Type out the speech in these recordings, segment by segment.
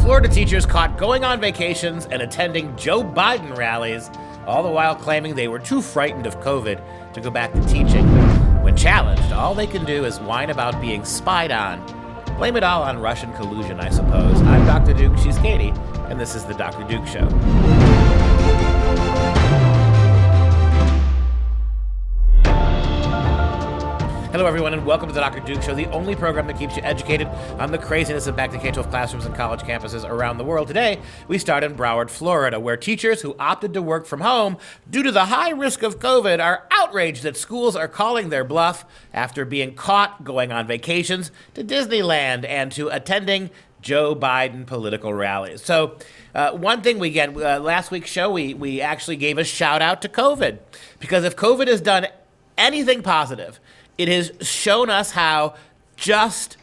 Florida teachers caught going on vacations and attending Joe Biden rallies, all the while claiming they were too frightened of COVID to go back to teaching. When challenged, all they can do is whine about being spied on. Blame it all on Russian collusion, I suppose. I'm Dr. Duke, she's Katie, and this is The Dr. Duke Show. Hello, everyone, and welcome to the Dr. Duke Show, the only program that keeps you educated on the craziness of back to K-12 classrooms and college campuses around the world. Today, we start in Broward, Florida, where teachers who opted to work from home due to the high risk of COVID are outraged that schools are calling their bluff after being caught going on vacations to Disneyland and to attending Joe Biden political rallies. So one thing we get, last week's show, we actually gave a shout out to COVID, because if COVID has done anything positive, it has shown us how just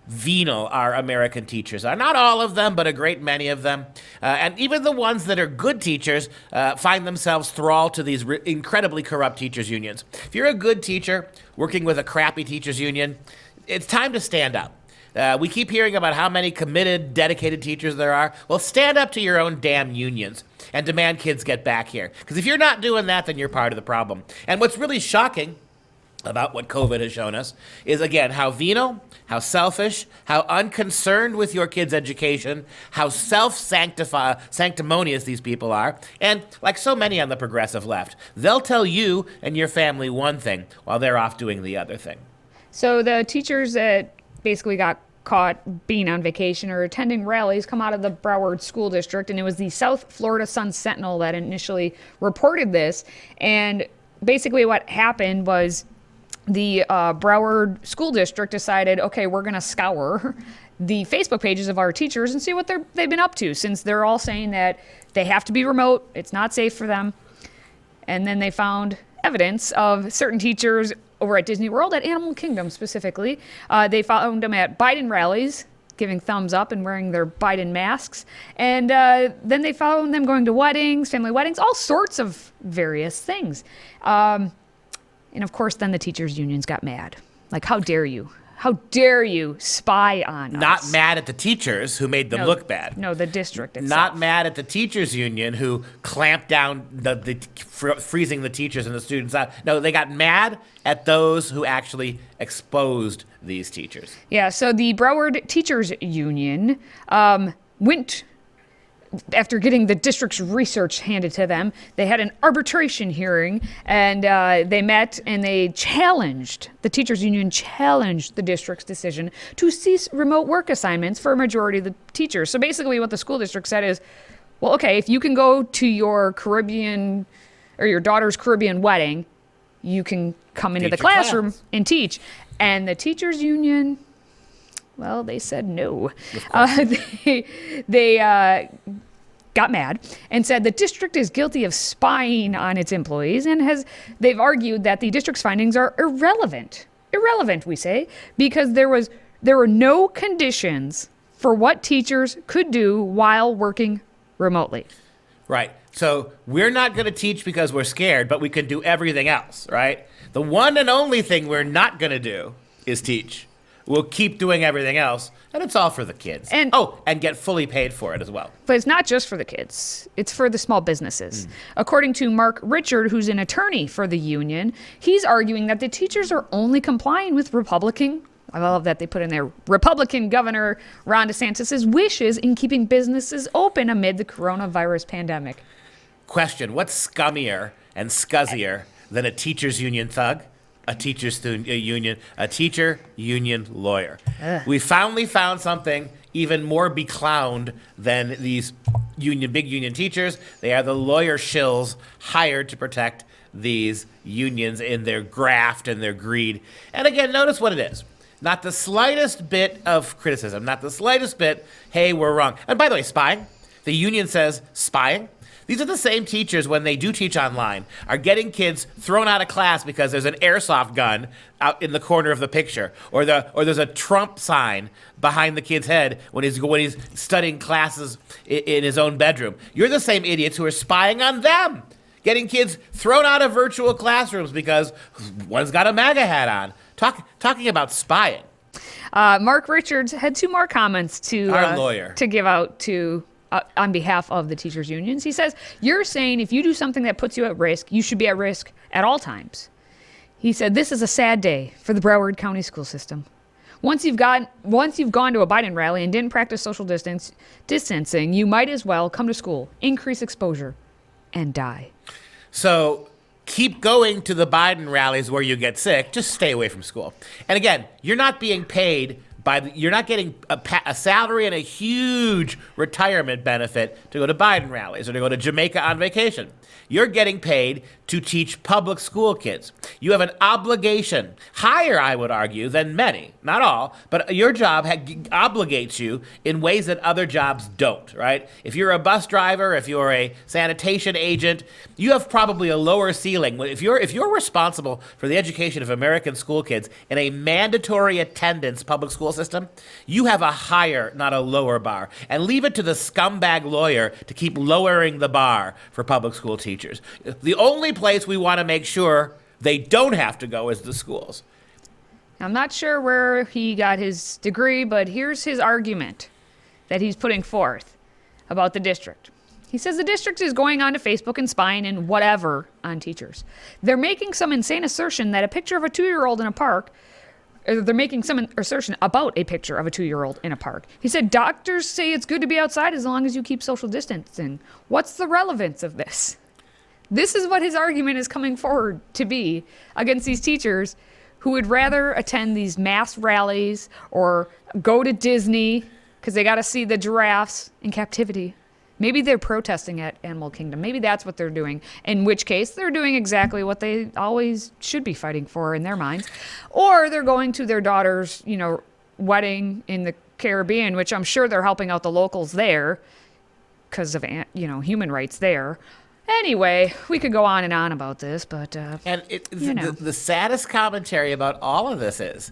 venal our American teachers are. Not all of them, but a great many of them. And even the ones that are good teachers find themselves thralled to these incredibly corrupt teachers' unions. If you're a good teacher working with a crappy teachers' union, it's time to stand up. We keep hearing about how many committed, dedicated teachers there are. Well, stand up to your own damn unions and demand kids get back here. Because if you're not doing that, then you're part of the problem. And what's really shocking about what COVID has shown us is, again, how venal, how selfish, how unconcerned with your kids' education, how sanctimonious these people are. And like so many on the progressive left, they'll tell you and your family one thing while they're off doing the other thing. So the teachers that basically got caught being on vacation or attending rallies come out of the Broward School District, and it was the South Florida Sun-Sentinel that initially reported this. And basically what happened was the Broward School District decided, okay, we're going to scour the Facebook pages of our teachers and see what they've been up to, since they're all saying that they have to be remote, it's not safe for them. And then they found evidence of certain teachers over at Disney World, at Animal Kingdom specifically. They found them at Biden rallies, giving thumbs up and wearing their Biden masks. And then they found them going to weddings, family weddings, all sorts of various things. And of course, then the teachers' unions got mad. Like, how dare you? How dare you spy on us? Not mad at the teachers who made them look bad. No, the district itself. Not mad at the teachers' union who clamped down freezing the teachers and the students out. No, they got mad at those who actually exposed these teachers. Yeah, so the Broward Teachers Union went, after getting the district's research handed to them, they had an arbitration hearing, and they met and they the teachers union challenged the district's decision to cease remote work assignments for a majority of the teachers. So basically what the school district said is, well, okay, if you can go to your Caribbean or your daughter's Caribbean wedding, you can come into the classroom and teach. And the teachers union, well, they said no. They got mad and said the district is guilty of spying on its employees, and they've argued that the district's findings are irrelevant. Irrelevant, we say, because there were no conditions for what teachers could do while working remotely. Right. So we're not going to teach because we're scared, but we can do everything else, right? The one and only thing we're not going to do is teach. We'll keep doing everything else, and it's all for the kids. And get fully paid for it as well. But it's not just for the kids. It's for the small businesses. According to Mark Richard, who's an attorney for the union, he's arguing that the teachers are only complying with I love that they put in there, Republican Governor Ron DeSantis' wishes in keeping businesses open amid the coronavirus pandemic. Question, what's scummier and scuzzier than a teachers union thug? A teacher union lawyer. We finally found something even more beclowned than these big union teachers. They are the lawyer shills hired to protect these unions in their graft and their greed. And again, notice what it is. Not the slightest bit of criticism, not the slightest bit, hey, we're wrong. And by the way, spying, the union says spying. These are the same teachers, when they do teach online, are getting kids thrown out of class because there's an airsoft gun out in the corner of the picture, or there's a Trump sign behind the kid's head when he's studying classes in his own bedroom. You're the same idiots who are spying on them, getting kids thrown out of virtual classrooms because one's got a MAGA hat on. Talking about spying. Mark Richards had two more comments Our lawyer. to give out to on behalf of the teachers' unions. He says, "You're saying if you do something that puts you at risk, you should be at risk at all times." He said, "This is a sad day for the Broward County school system. Once you've gone to a Biden rally and didn't practice social distancing, you might as well come to school, increase exposure, and die." So keep going to the Biden rallies where you get sick. Just stay away from school. And again, you're not being paid you're not getting a salary and a huge retirement benefit to go to Biden rallies or to go to Jamaica on vacation. You're getting paid to teach public school kids. You have an obligation, higher, I would argue, than many, not all, but your job obligates you in ways that other jobs don't, right? If you're a bus driver, if you're a sanitation agent, you have probably a lower ceiling. If you're responsible for the education of American school kids in a mandatory attendance public school system, you have a higher, not a lower bar. And leave it to the scumbag lawyer to keep lowering the bar for public school teachers. The only place we want to make sure they don't have to go is the schools. I'm not sure where he got his degree, but here's his argument that he's putting forth about the district. He says the district is going onto Facebook and spying and whatever on teachers. They're making some insane assertion that a picture of a 2-year-old in a park, or they're making some assertion about a picture of a 2-year-old in a park. He said, doctors say it's good to be outside as long as you keep social distancing. What's the relevance of this? This is what his argument is coming forward to be against these teachers who would rather attend these mass rallies or go to Disney because they got to see the giraffes in captivity. Maybe they're protesting at Animal Kingdom. Maybe that's what they're doing, in which case they're doing exactly what they always should be fighting for in their minds. Or they're going to their daughter's, wedding in the Caribbean, which I'm sure they're helping out the locals there because of, human rights there. Anyway, we could go on and on about this, but the saddest commentary about all of this is,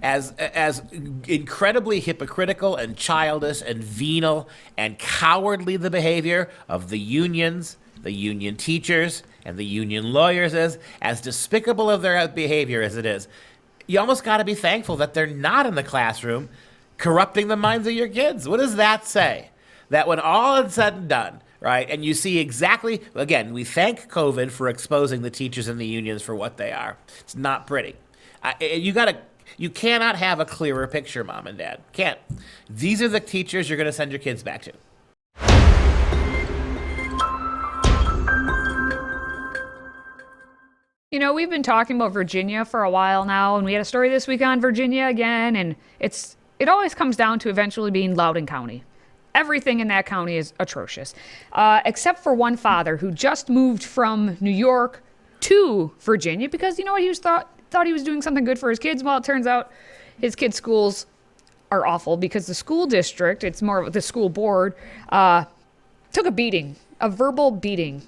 as incredibly hypocritical and childish and venal and cowardly the behavior of the unions, the union teachers, and the union lawyers is, as despicable of their behavior as it is, you almost got to be thankful that they're not in the classroom corrupting the minds of your kids. What does that say? That when all is said and done, right, and you see exactly, again, we thank COVID for exposing the teachers and the unions for what they are. It's not pretty. You cannot have a clearer picture, Mom and Dad. Can't. These are the teachers you're going to send your kids back to. We've been talking about Virginia for a while now, and we had a story this week on Virginia again, and it always comes down to eventually being Loudoun County. Everything in that county is atrocious, except for one father who just moved from New York to Virginia because, he thought he was doing something good for his kids. Well, it turns out his kids' schools are awful because the school district, it's more of the school board, took a beating, a verbal beating,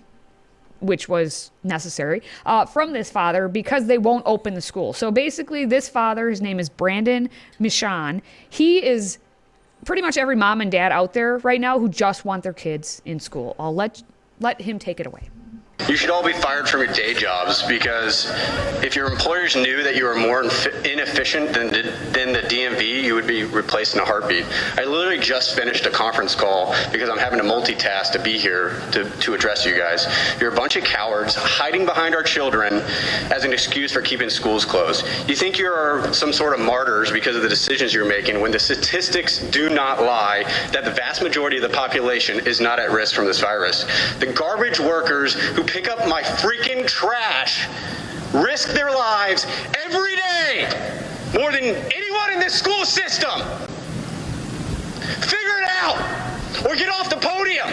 which was necessary, from this father because they won't open the school. So basically this father, his name is Brandon Michon. He is pretty much every mom and dad out there right now who just want their kids in school. I'll let him take it away. You should all be fired from your day jobs because if your employers knew that you were more inefficient than the DMV, you would be replaced in a heartbeat. I literally just finished a conference call because I'm having to multitask to be here to address you guys. You're a bunch of cowards hiding behind our children as an excuse for keeping schools closed. You think you're some sort of martyrs because of the decisions you're making when the statistics do not lie that the vast majority of the population is not at risk from this virus. The garbage workers who pick up my freaking trash risk their lives every day more than anyone in this school system. Figure it out or get off the podium.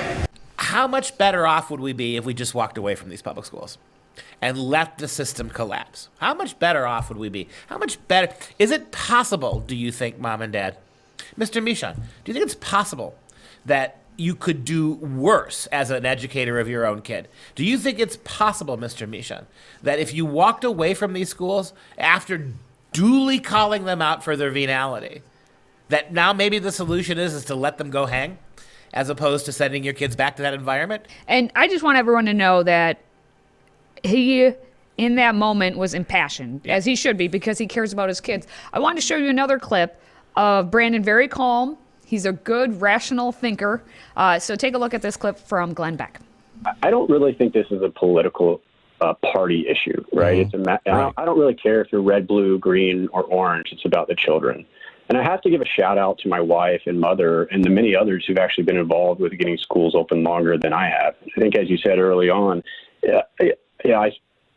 How much better off would we be if we just walked away from these public schools and let the system collapse? How much better off would we be? How much better? Is it possible, do you think, Mom and Dad? Mr. Michon, do you think it's possible that you could do worse as an educator of your own kid? Do you think it's possible, Mr. Michon, that if you walked away from these schools after duly calling them out for their venality, that now maybe the solution is to let them go hang as opposed to sending your kids back to that environment? And I just want everyone to know that he in that moment was impassioned, as he should be, because he cares about his kids. I wanted to show you another clip of Brandon, very calm. He's a good, rational thinker. So take a look at this clip from Glenn Beck. I don't really think this is a political party issue, right? I don't really care if you're red, blue, green, or orange. It's about the children. And I have to give a shout out to my wife and mother and the many others who've actually been involved with getting schools open longer than I have. I think, as you said early on,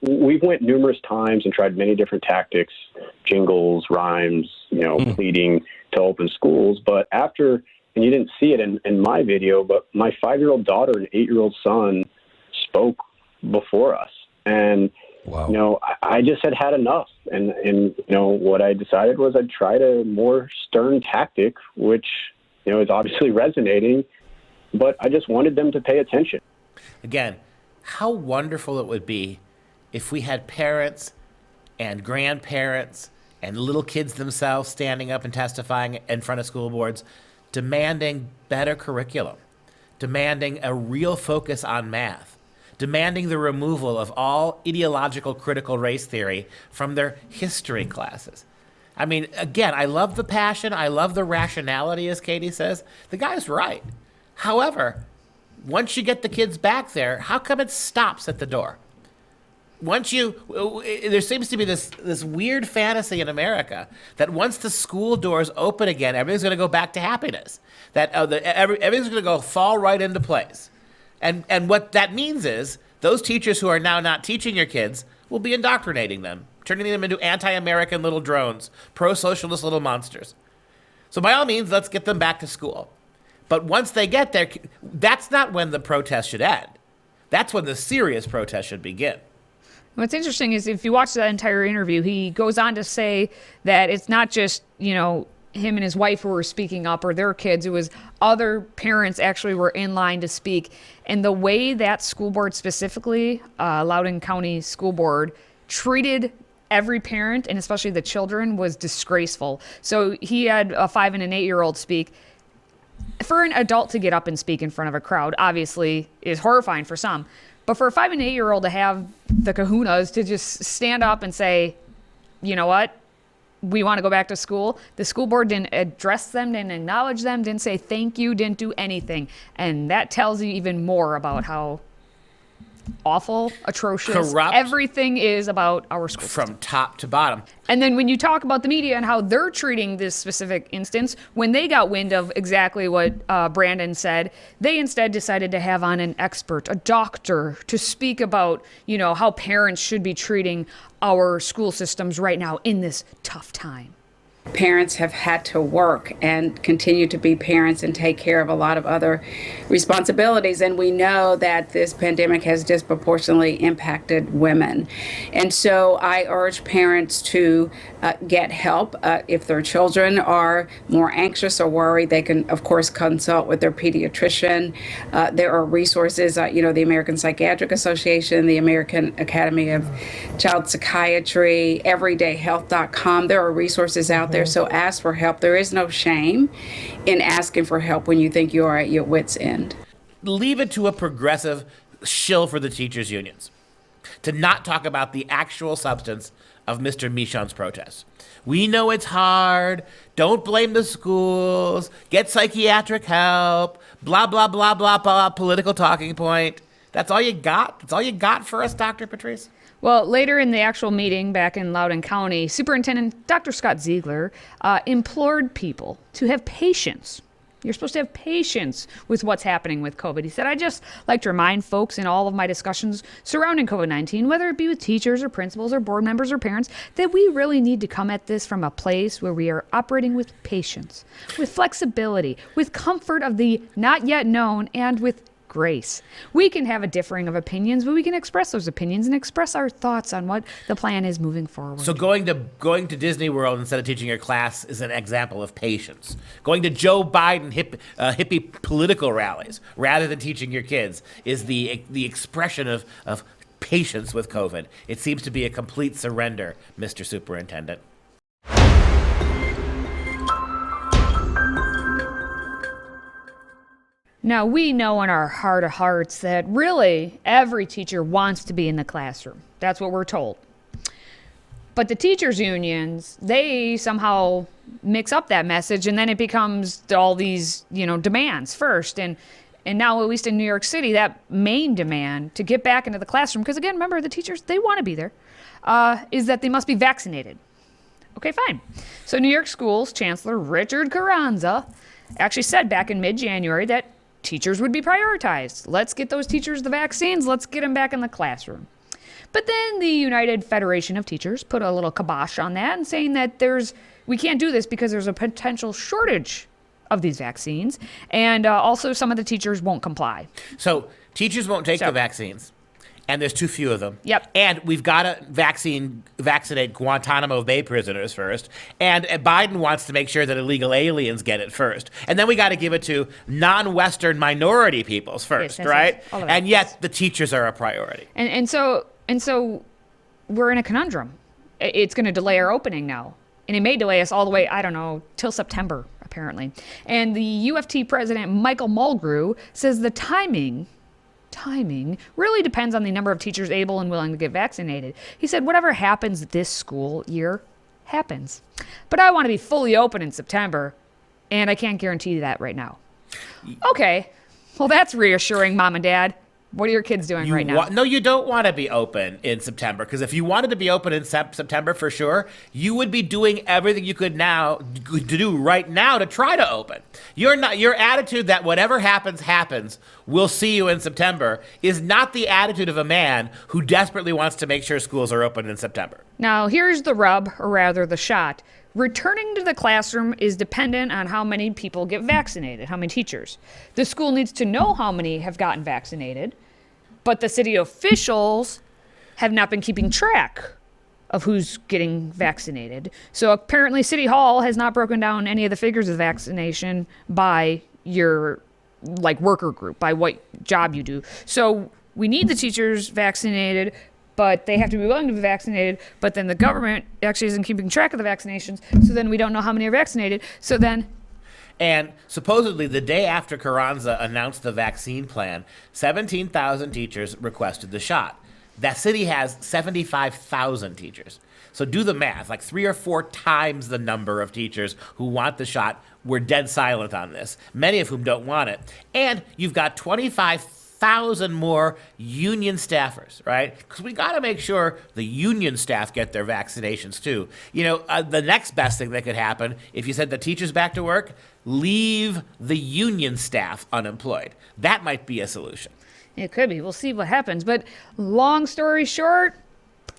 we've went numerous times and tried many different tactics, jingles, rhymes, pleading to open schools. But after, and you didn't see it in my video, but my 5-year-old daughter and 8-year-old son spoke before us. And, I just had enough. And what I decided was I'd try a more stern tactic, which, is obviously resonating, but I just wanted them to pay attention. Again, how wonderful it would be if we had parents and grandparents and little kids themselves standing up and testifying in front of school boards, demanding better curriculum, demanding a real focus on math, demanding the removal of all ideological critical race theory from their history classes. I mean, again, I love the passion. I love the rationality, as Katie says. The guy's right. However, once you get the kids back there, how come it stops at the door? There seems to be this weird fantasy in America that once the school doors open again, everything's going to go back to happiness. That everything's going to go fall right into place. And what that means is those teachers who are now not teaching your kids will be indoctrinating them, turning them into anti-American little drones, pro-socialist little monsters. So by all means, let's get them back to school. But once they get there, that's not when the protest should end. That's when the serious protest should begin. What's interesting is if you watch that entire interview, he goes on to say that it's not just, him and his wife who were speaking up or their kids. It was other parents actually were in line to speak. And the way that school board specifically, Loudoun County School Board, treated every parent and especially the children was disgraceful. So he had a 5 and an 8-year-old speak. For an adult to get up and speak in front of a crowd, obviously, is horrifying for some. But for a 5 and 8-year-old to have the kahunas to just stand up and say, you know what? We want to go back to school. The school board didn't address them, didn't acknowledge them, didn't say thank you, didn't do anything. And that tells you even more about how awful, atrocious, corrupt everything is about our school system. From top to bottom. And then when you talk about the media and how they're treating this specific instance, when they got wind of exactly what Brandon said, they instead decided to have on an expert, a doctor, to speak about, how parents should be treating our school systems right now in this tough time. Parents have had to work and continue to be parents and take care of a lot of other responsibilities. And we know that this pandemic has disproportionately impacted women. And so I urge parents to get help. If their children are more anxious or worried, they can, of course, consult with their pediatrician. There are resources, the American Psychiatric Association, the American Academy of Child Psychiatry, everydayhealth.com. There are resources out there. So ask for help. There is no shame in asking for help when you think you are at your wit's end. Leave it to a progressive shill for the teachers' unions to not talk about the actual substance of Mr. Michon's protest. We know it's hard. Don't blame the schools. Get psychiatric help. Blah, blah, blah, blah, blah. Political talking point. That's all you got? That's all you got for us, Dr. Patrice? Well, later in the actual meeting back in Loudoun County, Superintendent Dr. Scott Ziegler implored people to have patience. You're supposed to have patience with what's happening with COVID. He said, I just like to remind folks in all of my discussions surrounding COVID-19, whether it be with teachers or principals or board members or parents, that we really need to come at this from a place where we are operating with patience, with flexibility, with comfort of the not yet known, and with grace. We can have a differing of opinions, but we can express those opinions and express our thoughts on what the plan is moving forward. So going to Disney World instead of teaching your class is an example of patience. Going to Joe Biden hippie political rallies rather than teaching your kids is the expression of patience with COVID. It seems to be a complete surrender, Mr. Superintendent. Now, we know in our heart of hearts that really every teacher wants to be in the classroom. That's what we're told. But the teachers' unions, they somehow mix up that message, and then it becomes all these, demands first. And now, at least in New York City, that main demand to get back into the classroom, because again, remember, the teachers, they want to be there, is that they must be vaccinated. Okay, fine. So New York Schools Chancellor Richard Carranza actually said back in mid-January that teachers would be prioritized. Let's get those teachers the vaccines. Let's get them back in the classroom. But then the United Federation of Teachers put a little kibosh on that and saying that we can't do this because there's a potential shortage of these vaccines. And also some of the teachers won't comply. So teachers won't take the vaccines. And there's too few of them. Yep. And we've got to vaccinate Guantanamo Bay prisoners first. And Biden wants to make sure that illegal aliens get it first. And then we got to give it to non-Western minority peoples first, yes, right? All of and yet the teachers are a priority. And so we're in a conundrum. It's going to delay our opening now. And it may delay us all the way, I don't know, till September, apparently. And the UFT president, Michael Mulgrew, says the timing really depends on the number of teachers able and willing to get vaccinated. He said, whatever happens this school year happens. But I want to be fully open in September, and I can't guarantee that right now. Okay, well, that's reassuring, Mom and Dad. What are your kids doing right now? No, you don't want to be open in September, because if you wanted to be open in September for sure, you would be doing everything you could do right now to try to open. Your attitude that whatever happens, we'll see you in September is not the attitude of a man who desperately wants to make sure schools are open in September. Now, here's the rub, or rather the shot. Returning to the classroom is dependent on how many people get vaccinated, how many teachers. The school needs to know how many have gotten vaccinated, but the city officials have not been keeping track of who's getting vaccinated. So apparently City Hall has not broken down any of the figures of vaccination by your worker group, by what job you do. So we need the teachers vaccinated, but they have to be willing to be vaccinated. But then the government actually isn't keeping track of the vaccinations. So then we don't know how many are vaccinated. And supposedly the day after Carranza announced the vaccine plan, 17,000 teachers requested the shot. That city has 75,000 teachers. So do the math, 3 or 4 times the number of teachers who want the shot. We're dead silent on this, many of whom don't want it. And you've got 25,000 more union staffers, right? Because we got to make sure the union staff get their vaccinations too. The next best thing that could happen, if you sent the teachers back to work, leave the union staff unemployed. That might be a solution. It could be. We'll see what happens. But long story short,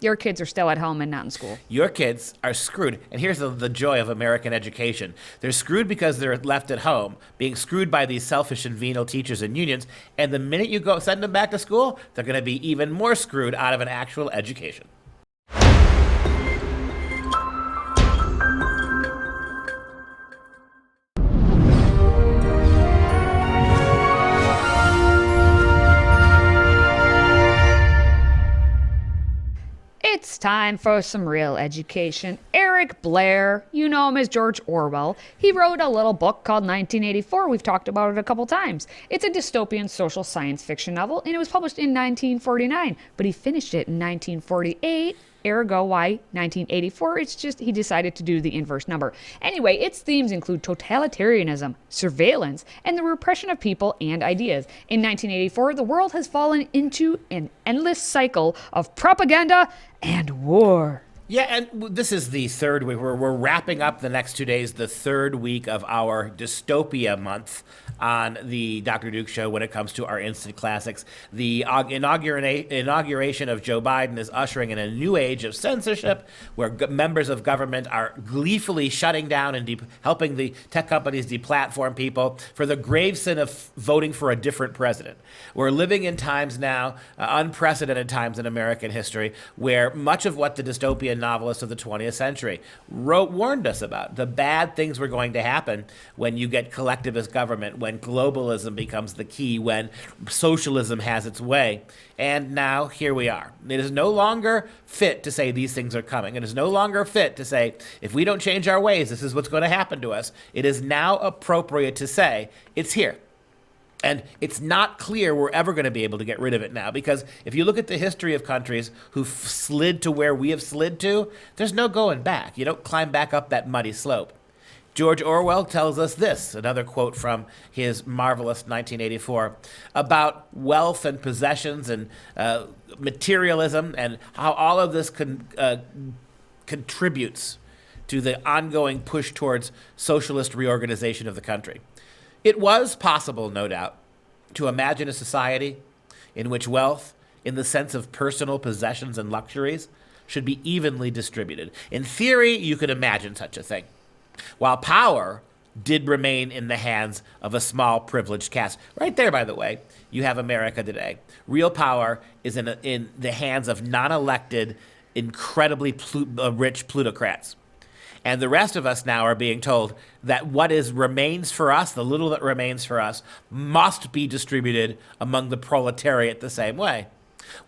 your kids are still at home and not in school. Your kids are screwed. And here's the joy of American education. They're screwed because they're left at home, being screwed by these selfish and venal teachers and unions. And the minute you go send them back to school, they're going to be even more screwed out of an actual education. It's time for some real education. Eric Blair, you know him as George Orwell. He wrote a little book called 1984. We've talked about it a couple times. It's a dystopian social science fiction novel, and it was published in 1949, but he finished it in 1948. Ergo, why 1984? It's just he decided to do the inverse number. Anyway, its themes include totalitarianism, surveillance, and the repression of people and ideas. In 1984, the world has fallen into an endless cycle of propaganda and war. Yeah, and this is the third week. We're wrapping up the next 2 days, the third week of our dystopia month on the Dr. Duke Show when it comes to our instant classics. The inauguration of Joe Biden is ushering in a new age of censorship where members of government are gleefully shutting down and helping the tech companies deplatform people for the grave sin of voting for a different president. We're living in times now, unprecedented times in American history, where much of what the dystopian novelists of the 20th century warned us about, the bad things were going to happen when you get collectivist government, when globalism becomes the key, when socialism has its way. And now here we are. It is no longer fit to say these things are coming. It is no longer fit to say, if we don't change our ways, this is what's going to happen to us. It is now appropriate to say, it's here. And it's not clear we're ever going to be able to get rid of it now, because if you look at the history of countries who've slid to where we have slid to, there's no going back. You don't climb back up that muddy slope. George Orwell tells us this, another quote from his marvelous 1984, about wealth and possessions and materialism, and how all of this contributes to the ongoing push towards socialist reorganization of the country. It was possible, no doubt, to imagine a society in which wealth, in the sense of personal possessions and luxuries, should be evenly distributed. In theory, you could imagine such a thing, while power did remain in the hands of a small privileged caste. Right there, by the way, you have America today. Real power is in the hands of non-elected, incredibly rich plutocrats. And the rest of us now are being told that what remains for us, the little that remains for us, must be distributed among the proletariat the same way.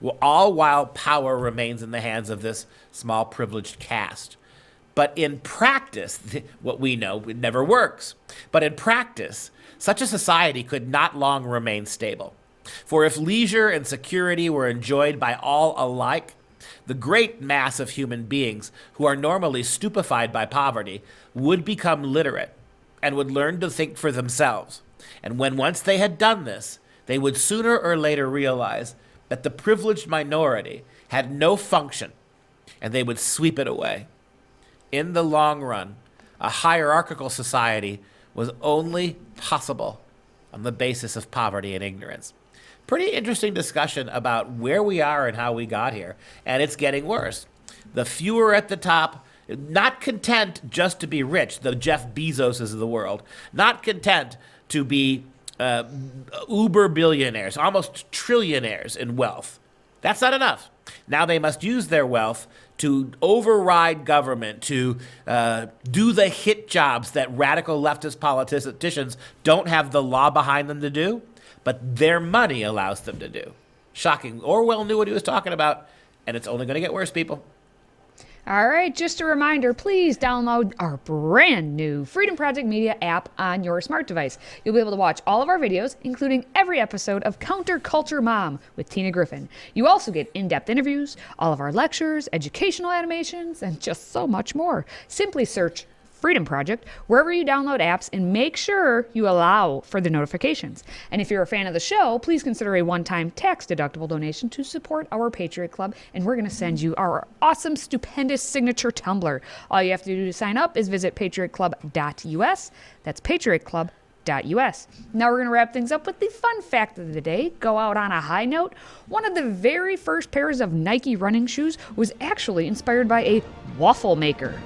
Well, all while power remains in the hands of this small privileged caste. But in practice, what we know, it never works. But in practice, such a society could not long remain stable. For if leisure and security were enjoyed by all alike, the great mass of human beings who are normally stupefied by poverty would become literate and would learn to think for themselves. And when once they had done this, they would sooner or later realize that the privileged minority had no function, and they would sweep it away. In the long run, a hierarchical society was only possible on the basis of poverty and ignorance. Pretty interesting discussion about where we are and how we got here, and it's getting worse. The fewer at the top, not content just to be rich, the Jeff Bezoses of the world, not content to be uber billionaires, almost trillionaires in wealth. That's not enough. Now they must use their wealth to override government, to do the hit jobs that radical leftist politicians don't have the law behind them to do, but their money allows them to do. Shocking. Orwell knew what he was talking about, and it's only going to get worse, people. All right, just a reminder, please download our brand new Freedom Project Media app on your smart device. You'll be able to watch all of our videos, including every episode of Counterculture Mom with Tina Griffin. You also get in-depth interviews, all of our lectures, educational animations, and just so much more. Simply search Freedom Project wherever you download apps and make sure you allow for the notifications. And if you're a fan of the show, please consider a one-time tax-deductible donation to support our Patriot Club, and we're going to send you our awesome, stupendous signature tumbler. All you have to do to sign up is visit patriotclub.us. That's patriotclub.us. Now we're going to wrap things up with the fun fact of the day. Go out on a high note. One of the very first pairs of Nike running shoes was actually inspired by a waffle maker.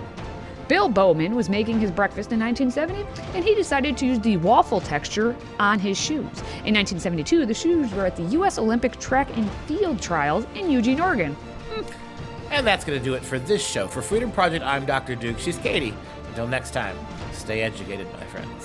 Bill Bowman was making his breakfast in 1970, and he decided to use the waffle texture on his shoes. In 1972, the shoes were at the U.S. Olympic Track and Field Trials in Eugene, Oregon. And that's going to do it for this show. For Freedom Project, I'm Dr. Duke. She's Katie. Until next time, stay educated, my friends.